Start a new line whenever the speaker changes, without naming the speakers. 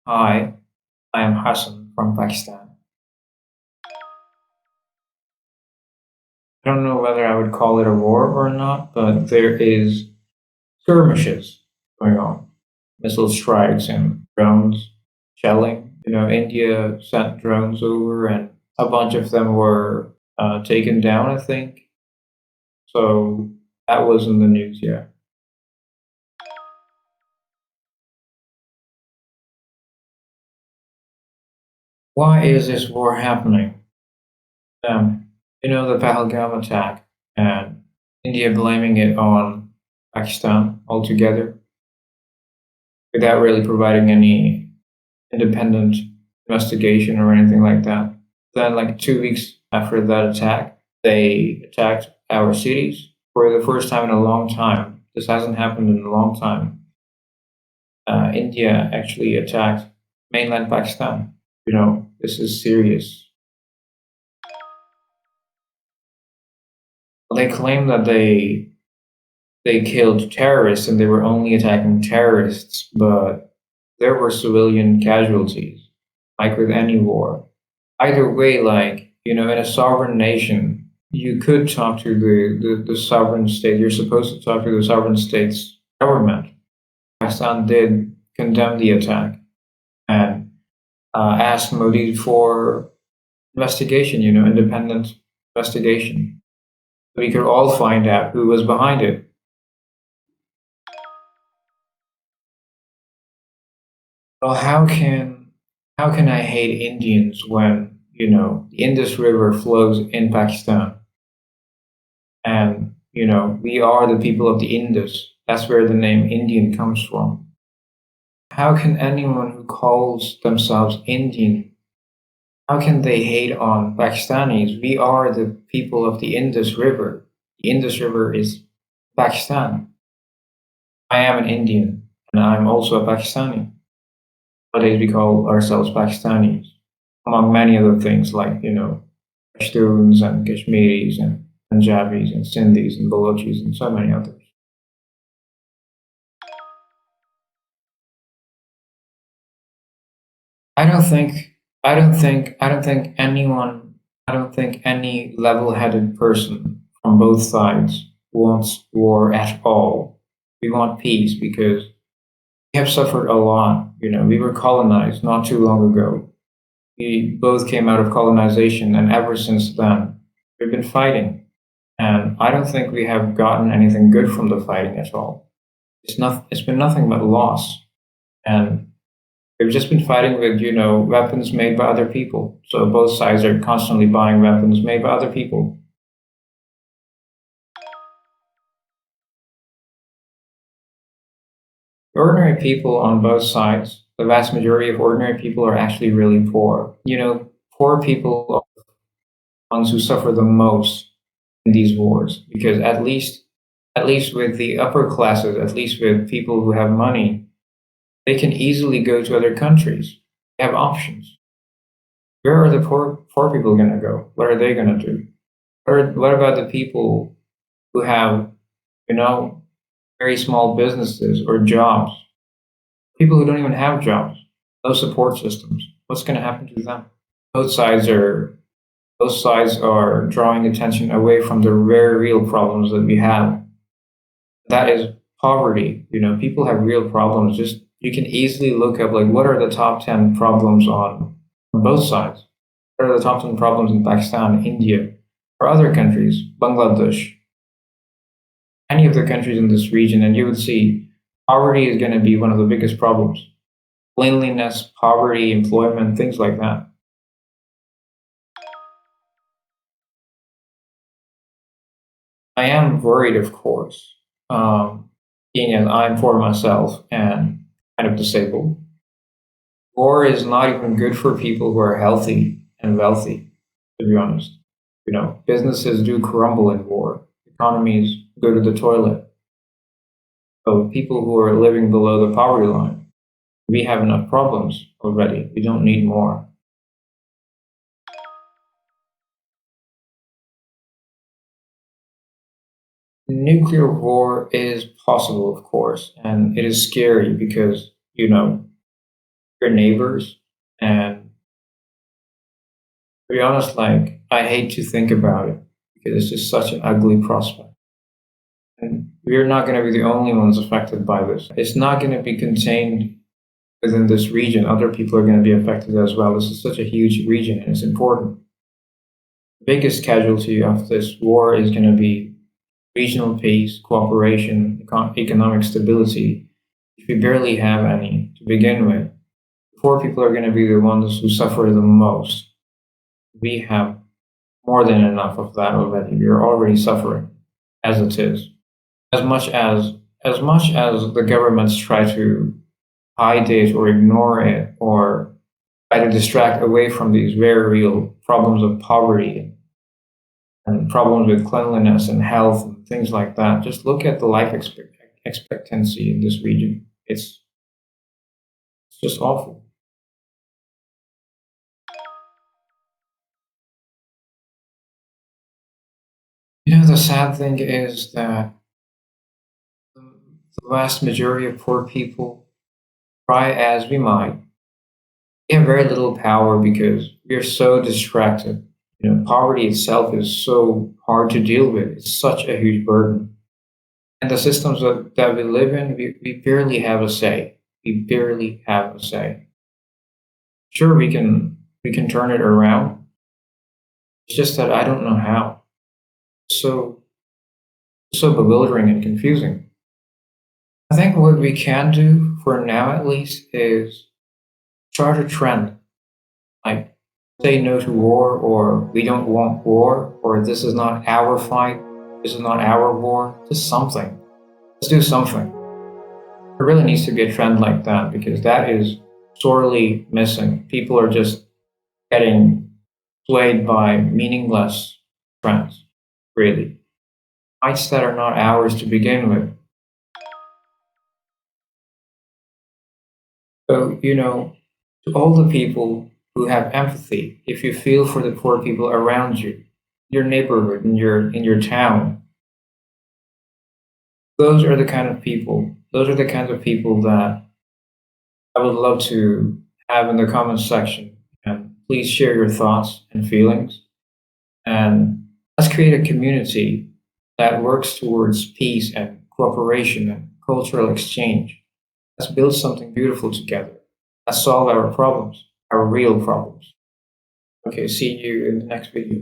Hi, I am Hassan from Pakistan. I don't know whether I would call it a war or not, but there is skirmishes going on, missile strikes and drones shelling. India sent drones over, and a bunch of them were taken down, I think. So that was in the news. Yeah. Why is this war happening? The Pahalgam attack and India blaming it on Pakistan altogether without really providing any independent investigation or anything like that. Then, like 2 weeks after that attack, they attacked our cities for the first time in a long time. This hasn't happened in a long time. India actually attacked mainland Pakistan. This is serious. They claim that they killed terrorists and they were only attacking terrorists, but there were civilian casualties, like with any war. Either way, in a sovereign nation, you could talk to the sovereign state. You're supposed to talk to the sovereign state's government. Pakistan did condemn the attack and asked Modi for investigation, independent investigation. So we could all find out who was behind it. Well, how can I hate Indians when the Indus River flows in Pakistan, and we are the people of the Indus. That's where the name Indian comes from. How can anyone who calls themselves Indian, how can they hate on Pakistanis? We are the people of the Indus River. The Indus River is Pakistan. I am an Indian, and I'm also a Pakistani. Nowadays, we call ourselves Pakistanis, among many other things like, Pashtuns and Kashmiris and Punjabis and Sindhis and Balochis and so many others. I don't think, I don't think any level-headed person from both sides wants war at all. We want peace because we have suffered a lot. We were colonized not too long ago. We both came out of colonization, and ever since then, we've been fighting. And I don't think we have gotten anything good from the fighting at all. It's been nothing but loss. And we've just been fighting with, weapons made by other people. So both sides are constantly buying weapons made by other people. Ordinary people on both sides, the vast majority of ordinary people are actually really poor. Poor people are the ones who suffer the most in these wars because at least with the upper classes, at least with people who have money, they can easily go to other countries. They have options. Where are the poor people going to go? What are they going to do? What about the people who have, you know, very small businesses or jobs? People who don't even have jobs, no support systems. What's going to happen to them? Both sides are both sides are drawing attention away from the very real problems that we have. That is poverty. People have real problems. Just you can easily look up like what are the top 10 problems on both sides. What are the top 10 problems in Pakistan, India, or other countries, Bangladesh, any of the countries in this region, and you would see poverty is going to be one of the biggest problems. Cleanliness, poverty, employment, things like that. I am worried, of course, being as I'm for myself and kind of disabled. War is not even good for people who are healthy and wealthy, to be honest. Businesses do crumble in war, economies go to the toilet. So people who are living below the poverty line, we have enough problems already. We don't need more. Nuclear war is possible, of course, and it is scary because, your neighbors. And to be honest, like I hate to think about it because it's just such an ugly prospect. And we're not going to be the only ones affected by this. It's not going to be contained within this region. Other people are going to be affected as well. This is such a huge region and it's important. The biggest casualty of this war is going to be regional peace, cooperation, economic stability, which we barely have any to begin with. Poor people are going to be the ones who suffer the most. We have more than enough of that already. We are already suffering as it is. As much as the governments try to hide it or ignore it or try to distract away from these very real problems of poverty and problems with cleanliness and health and things like that. Just look at the expectancy in this region. It's just awful. The sad thing is that the vast majority of poor people, try as we might, we have very little power because we are so distracted. Poverty itself is so hard to deal with. It's such a huge burden. And the systems that we live in, we barely have a say. We barely have a say. Sure, we can turn it around. It's just that I don't know how. So so bewildering and confusing. I think what we can do for now at least is chart a trend. Like say no to war or we don't want war or this is not our fight, this is not our war. Just something. Let's do something. There really needs to be a trend like that because that is sorely missing. People are just getting swayed by meaningless trends, really. Fights that are not ours to begin with. So, to all the people who have empathy, if you feel for the poor people around you, your neighborhood, in your town, those are the kinds of people that I would love to have in the comments section. And please share your thoughts and feelings. And let's create a community that works towards peace and cooperation and cultural exchange. Let's build something beautiful together. Let's solve our problems, our real problems. Okay, see you in the next video.